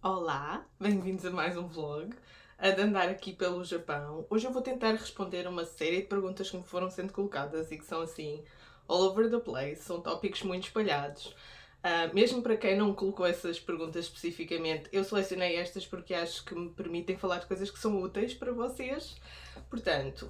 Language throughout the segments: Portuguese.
Olá, bem-vindos a mais um vlog de andar aqui pelo Japão. Hoje eu vou tentar responder a uma série de perguntas que me foram sendo colocadas e que são assim all over the place, são tópicos muito espalhados. Mesmo para quem não colocou essas perguntas especificamente, eu selecionei estas porque acho que me permitem falar de coisas que são úteis para vocês. Portanto,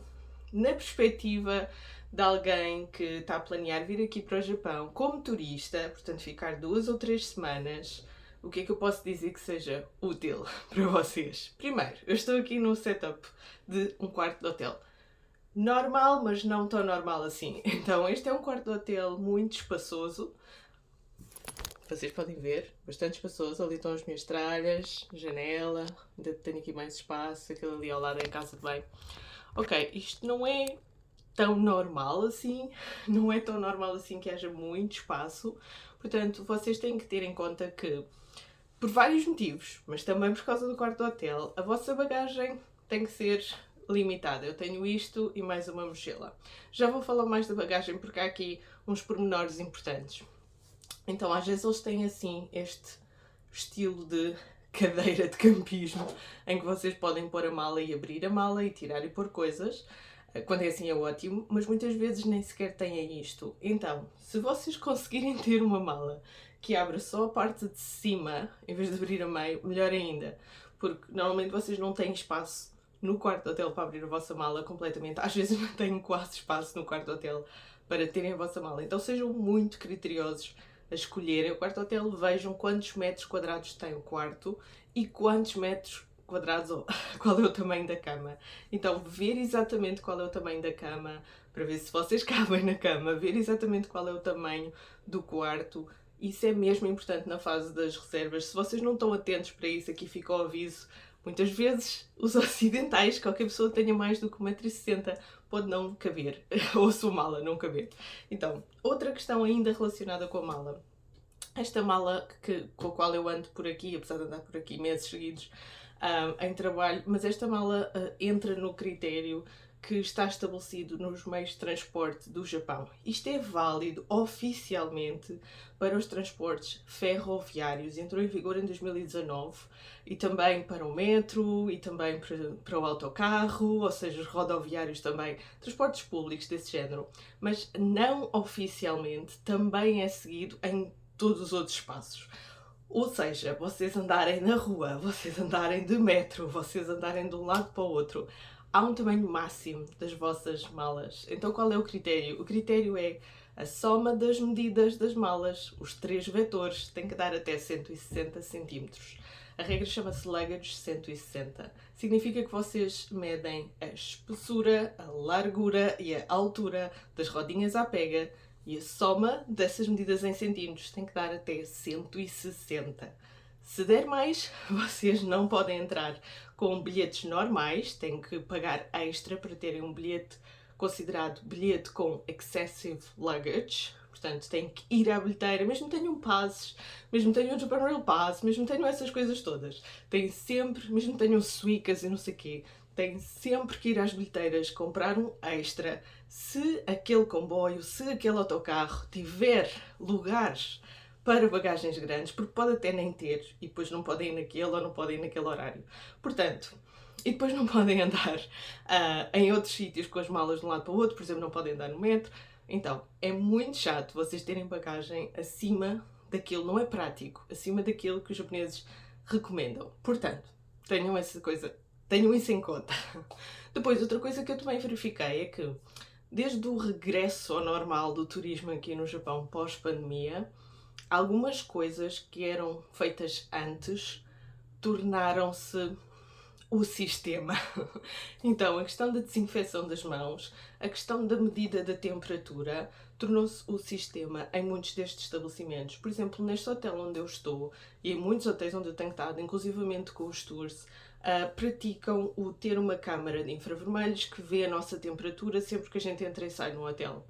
na perspectiva de alguém que está a planear vir aqui para o Japão como turista, portanto ficar 2 ou 3 semanas, o que é que eu posso dizer que seja útil para vocês? Primeiro, eu estou aqui no setup de um quarto de hotel. Normal, mas não tão normal assim. Então, este é um quarto de hotel muito espaçoso. Vocês podem ver, bastante espaçoso. Ali estão as minhas tralhas, janela, ainda tenho aqui mais espaço, aquilo ali ao lado é a casa de banho. Ok, isto não é tão normal assim, não é tão normal assim que haja muito espaço. Portanto, vocês têm que ter em conta que, por vários motivos, mas também por causa do quarto do hotel, a vossa bagagem tem que ser limitada. Eu tenho isto e mais uma mochila. Já vou falar mais da bagagem porque há aqui uns pormenores importantes. Então, às vezes eles têm assim este estilo de cadeira de campismo em que vocês podem pôr a mala e abrir a mala e tirar e pôr coisas. Quando é assim é ótimo, mas muitas vezes nem sequer têm isto. Então, se vocês conseguirem ter uma mala que abra só a parte de cima, em vez de abrir a meio, melhor ainda. Porque normalmente vocês não têm espaço no quarto de hotel para abrir a vossa mala completamente. Às vezes não têm quase espaço no quarto de hotel para terem a vossa mala. Então sejam muito criteriosos a escolherem o quarto de hotel. Vejam quantos metros quadrados tem o quarto e quantos metros quadrados, ou qual é o tamanho da cama. Então, ver exatamente qual é o tamanho da cama, para ver se vocês cabem na cama, ver exatamente qual é o tamanho do quarto. Isso é mesmo importante na fase das reservas. Se vocês não estão atentos para isso, aqui fica o aviso. Muitas vezes, os ocidentais, qualquer pessoa que tenha mais do que 1,60 m pode não caber, ou a sua mala não caber. Então, outra questão ainda relacionada com a mala. Esta mala com a qual eu ando por aqui, apesar de andar por aqui meses seguidos em trabalho, mas esta mala entra no critério que está estabelecido nos meios de transporte do Japão. Isto é válido oficialmente para os transportes ferroviários. Entrou em vigor em 2019 e também para o metro e também para o autocarro, ou seja, os rodoviários também, transportes públicos desse género. Mas não oficialmente também é seguido em todos os outros espaços. Ou seja, vocês andarem na rua, vocês andarem de metro, vocês andarem de um lado para o outro, há um tamanho máximo das vossas malas. Então qual é o critério? O critério é a soma das medidas das malas. Os 3 vetores têm que dar até 160 centímetros. A regra chama-se luggage 160. Significa que vocês medem a espessura, a largura e a altura das rodinhas à pega e a soma dessas medidas em centímetros tem que dar até 160. Se der mais, vocês não podem entrar com bilhetes normais, têm que pagar extra para terem um bilhete considerado bilhete com excessive luggage. Portanto, têm que ir à bilheteira, mesmo tenham passes, mesmo tenham o Japan Rail Pass, mesmo tenham essas coisas todas. Têm sempre, mesmo tenham suicas e não sei o quê, têm sempre que ir às bilheteiras comprar um extra se aquele comboio, se aquele autocarro tiver lugares para bagagens grandes, porque pode até nem ter, e depois não podem ir naquele ou não podem ir naquele horário. Portanto, e depois não podem andar em outros sítios com as malas de um lado para o outro, por exemplo, não podem andar no metro. Então, é muito chato vocês terem bagagem acima daquilo, não é prático, acima daquilo que os japoneses recomendam. Portanto, tenham essa coisa, tenham isso em conta. Depois, outra coisa que eu também verifiquei é que, desde o regresso ao normal do turismo aqui no Japão pós-pandemia, algumas coisas que eram feitas antes tornaram-se o sistema. Então, a questão da desinfecção das mãos, a questão da medida da temperatura, tornou-se o sistema em muitos destes estabelecimentos. Por exemplo, neste hotel onde eu estou, e em muitos hotéis onde eu tenho estado, inclusivamente com os tours, praticam o ter uma câmara de infravermelhos que vê a nossa temperatura sempre que a gente entra e sai no hotel.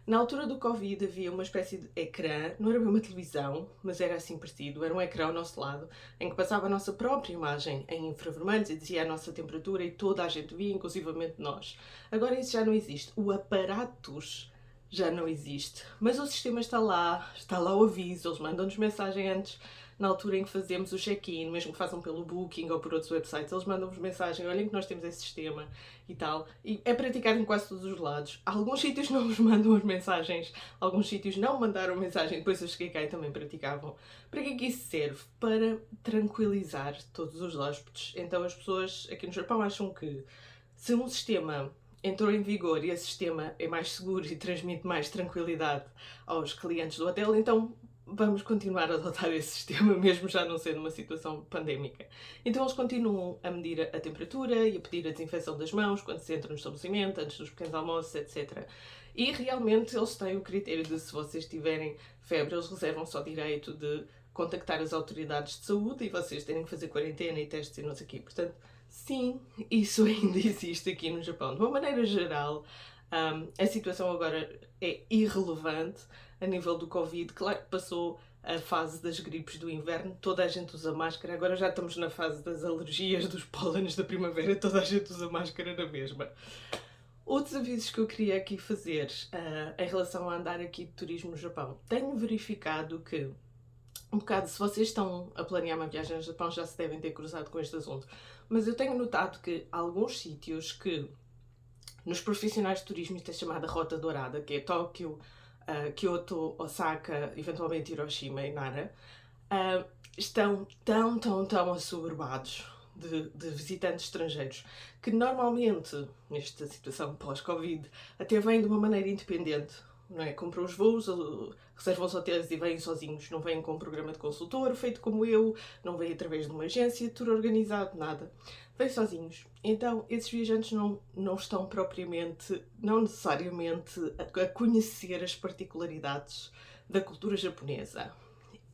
Na altura do Covid havia uma espécie de ecrã, não era bem uma televisão, mas era assim parecido, era um ecrã ao nosso lado, em que passava a nossa própria imagem em infravermelhos e dizia a nossa temperatura e toda a gente via, inclusivamente nós. Agora isso já não existe. O aparatos já não existe. Mas o sistema está lá o aviso, eles mandam-nos mensagem antes na altura em que fazemos o check-in, mesmo que façam pelo Booking ou por outros websites, eles mandam-vos mensagem, olhem que nós temos esse sistema e tal. E é praticado em quase todos os lados. Alguns sítios não vos mandam as mensagens, alguns sítios não mandaram mensagem, depois eu cheguei cá e também praticavam. Para que é que isso serve? Para tranquilizar todos os hóspedes. Então as pessoas aqui no Japão acham que se um sistema entrou em vigor e esse sistema é mais seguro e transmite mais tranquilidade aos clientes do hotel, então vamos continuar a adotar esse sistema, mesmo já não sendo uma situação pandémica. Então eles continuam a medir a temperatura e a pedir a desinfecção das mãos quando se entra no estabelecimento, antes dos pequenos almoços, etc. E realmente eles têm o critério de, se vocês tiverem febre, eles reservam só direito de contactar as autoridades de saúde e vocês terem que fazer quarentena e testes e não sei o quê. Portanto, sim, isso ainda existe aqui no Japão. De uma maneira geral, a situação agora é irrelevante a nível do Covid. Claro que passou a fase das gripes do inverno, toda a gente usa máscara. Agora já estamos na fase das alergias, dos pólenes da primavera, toda a gente usa máscara na mesma. Outros avisos que eu queria aqui fazer em relação a andar aqui de turismo no Japão. Tenho verificado que, um bocado, se vocês estão a planear uma viagem ao Japão, já se devem ter cruzado com este assunto. Mas eu tenho notado que alguns sítios que nos profissionais de turismo isto é chamada Rota Dourada, que é Tóquio, Kyoto, Osaka, eventualmente Hiroshima e Nara, estão tão assoberbados de visitantes estrangeiros que normalmente, nesta situação pós-Covid, até vêm de uma maneira independente. Não é? Compram os voos, reservam os hotéis e vêm sozinhos, não vêm com um programa de consultor feito como eu, não vêm através de uma agência, tudo organizado, nada. Vêm sozinhos. Então, esses viajantes não estão propriamente, não necessariamente, a conhecer as particularidades da cultura japonesa.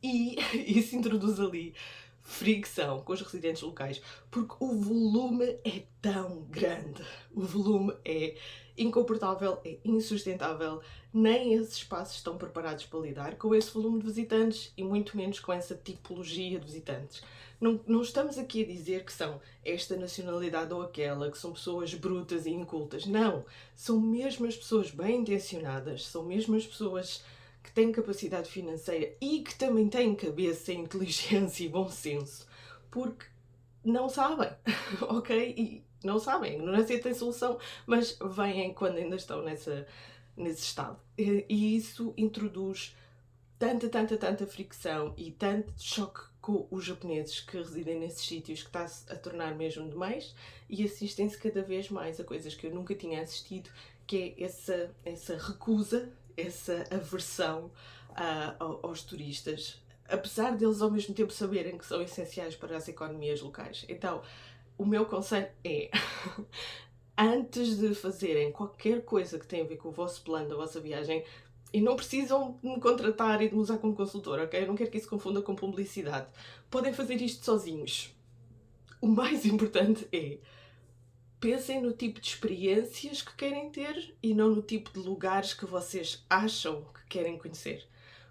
E isso introduz ali fricção com os residentes locais, porque o volume é tão grande, o volume é incomportável, é insustentável, nem esses espaços estão preparados para lidar com esse volume de visitantes e muito menos com essa tipologia de visitantes. Não estamos aqui a dizer que são esta nacionalidade ou aquela, que são pessoas brutas e incultas. Não, são mesmo as pessoas bem intencionadas, são mesmo as pessoas que têm capacidade financeira e que também têm cabeça, inteligência e bom senso, porque não sabem, ok? E não sabem, ignorância tem solução, mas vêm quando ainda estão nesse estado. E isso introduz tanta fricção e tanto choque com os japoneses que residem nesses sítios que está-se a tornar mesmo demais, e assistem-se cada vez mais a coisas que eu nunca tinha assistido, que é essa recusa, essa aversão aos turistas, apesar deles ao mesmo tempo saberem que são essenciais para as economias locais. Então, o meu conselho é, antes de fazerem qualquer coisa que tenha a ver com o vosso plano da vossa viagem, e não precisam de me contratar e de me usar como consultor, ok? Eu não quero que isso confunda com publicidade. Podem fazer isto sozinhos. O mais importante é, pensem no tipo de experiências que querem ter e não no tipo de lugares que vocês acham que querem conhecer.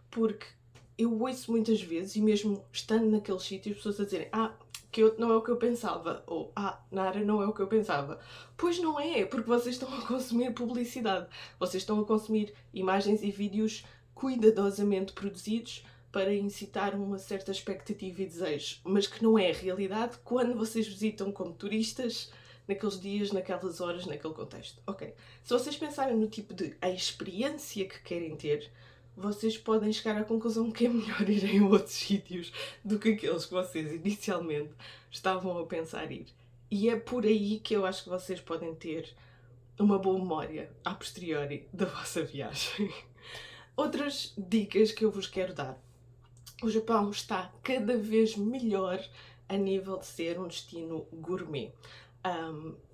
Porque eu ouço muitas vezes, e mesmo estando naqueles sítios, pessoas a dizerem Kyoto não é o que eu pensava, ou Nara não é o que eu pensava. Pois não é, porque vocês estão a consumir publicidade. Vocês estão a consumir imagens e vídeos cuidadosamente produzidos para incitar uma certa expectativa e desejo, mas que não é a realidade quando vocês visitam como turistas naqueles dias, naquelas horas, naquele contexto. Ok, se vocês pensarem no tipo de a experiência que querem ter, vocês podem chegar à conclusão que é melhor irem a outros sítios do que aqueles que vocês inicialmente estavam a pensar ir. E é por aí que eu acho que vocês podem ter uma boa memória a posteriori da vossa viagem. Outras dicas que eu vos quero dar. O Japão está cada vez melhor a nível de ser um destino gourmet.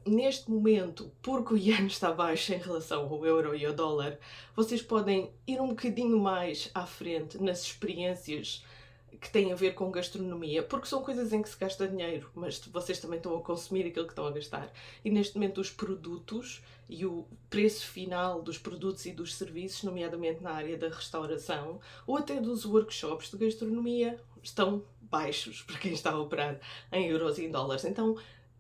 Neste momento, porque o iene está baixo em relação ao euro e ao dólar, vocês podem ir um bocadinho mais à frente nas experiências que têm a ver com gastronomia, porque são coisas em que se gasta dinheiro, mas vocês também estão a consumir aquilo que estão a gastar. E neste momento os produtos e o preço final dos produtos e dos serviços, nomeadamente na área da restauração, ou até dos workshops de gastronomia, estão baixos para quem está a operar em euros e em dólares. Então,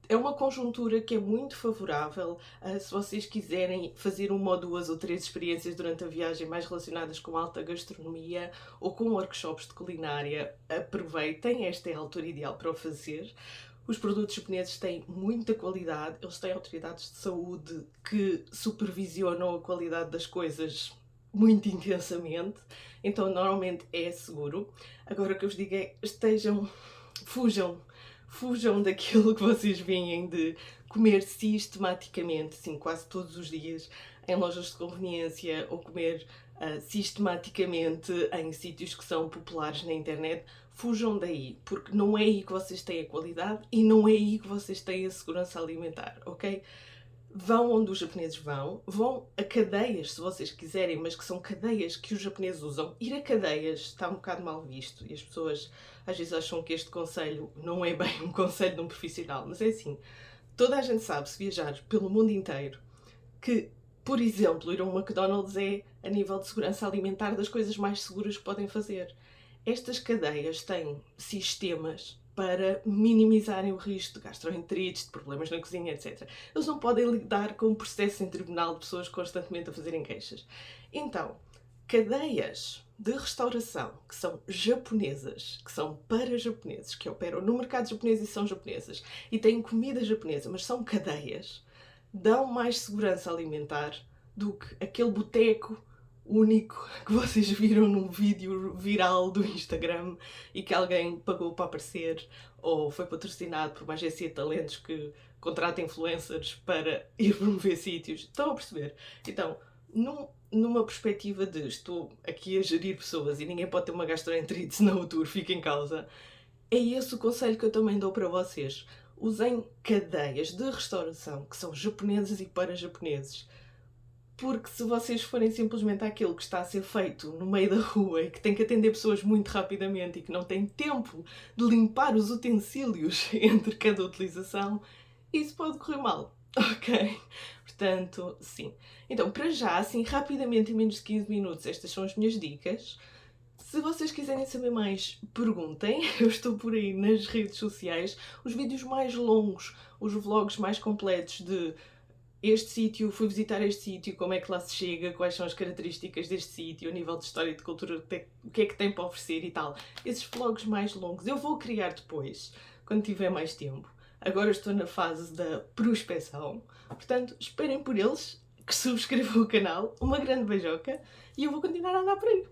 É uma conjuntura que é muito favorável se vocês quiserem fazer uma ou duas ou três experiências durante a viagem mais relacionadas com alta gastronomia ou com workshops de culinária. Aproveitem, esta é a altura ideal para o fazer. Os produtos japoneses têm muita qualidade, eles têm autoridades de saúde que supervisionam a qualidade das coisas muito intensamente, então normalmente é seguro. Agora o que eu vos digo é, fujam daquilo que vocês veem de comer sistematicamente, sim, quase todos os dias, em lojas de conveniência ou comer sistematicamente em sítios que são populares na internet. Fujam daí, porque não é aí que vocês têm a qualidade e não é aí que vocês têm a segurança alimentar, ok? Vão onde os japoneses vão a cadeias, se vocês quiserem, mas que são cadeias que os japoneses usam. Ir a cadeias está um bocado mal visto e as pessoas às vezes acham que este conselho não é bem um conselho de um profissional, mas é assim, toda a gente sabe, se viajar pelo mundo inteiro, que, por exemplo, ir a um McDonald's é, a nível de segurança alimentar, das coisas mais seguras que podem fazer. Estas cadeias têm sistemas para minimizarem o risco de gastroenterites, de problemas na cozinha, etc. Eles não podem lidar com um processo em tribunal de pessoas constantemente a fazerem queixas. Então, cadeias de restauração que são japonesas, que são para japoneses, que operam no mercado japonês e são japonesas, e têm comida japonesa, mas são cadeias, dão mais segurança alimentar do que aquele boteco único que vocês viram num vídeo viral do Instagram e que alguém pagou para aparecer ou foi patrocinado por uma agência de talentos que contrata influencers para ir promover sítios. Estão a perceber? Então, numa perspectiva de estou aqui a gerir pessoas e ninguém pode ter uma gastroenterite senão o tour fica em causa, é esse o conselho que eu também dou para vocês. Usem cadeias de restauração que são japonesas e para japoneses. Porque se vocês forem simplesmente aquilo que está a ser feito no meio da rua e que tem que atender pessoas muito rapidamente e que não tem tempo de limpar os utensílios entre cada utilização, isso pode correr mal, ok? Portanto, sim. Então, para já, assim, rapidamente, em menos de 15 minutos, estas são as minhas dicas. Se vocês quiserem saber mais, perguntem. Eu estou por aí nas redes sociais. Os vídeos mais longos, os vlogs mais completos de este sítio, fui visitar este sítio, como é que lá se chega, quais são as características deste sítio, a nível de história e de cultura, o que é que tem para oferecer e tal. Esses vlogs mais longos eu vou criar depois, quando tiver mais tempo. Agora estou na fase da prospeção, portanto, esperem por eles, que subscrevam o canal, uma grande beijoca e eu vou continuar a andar por aí.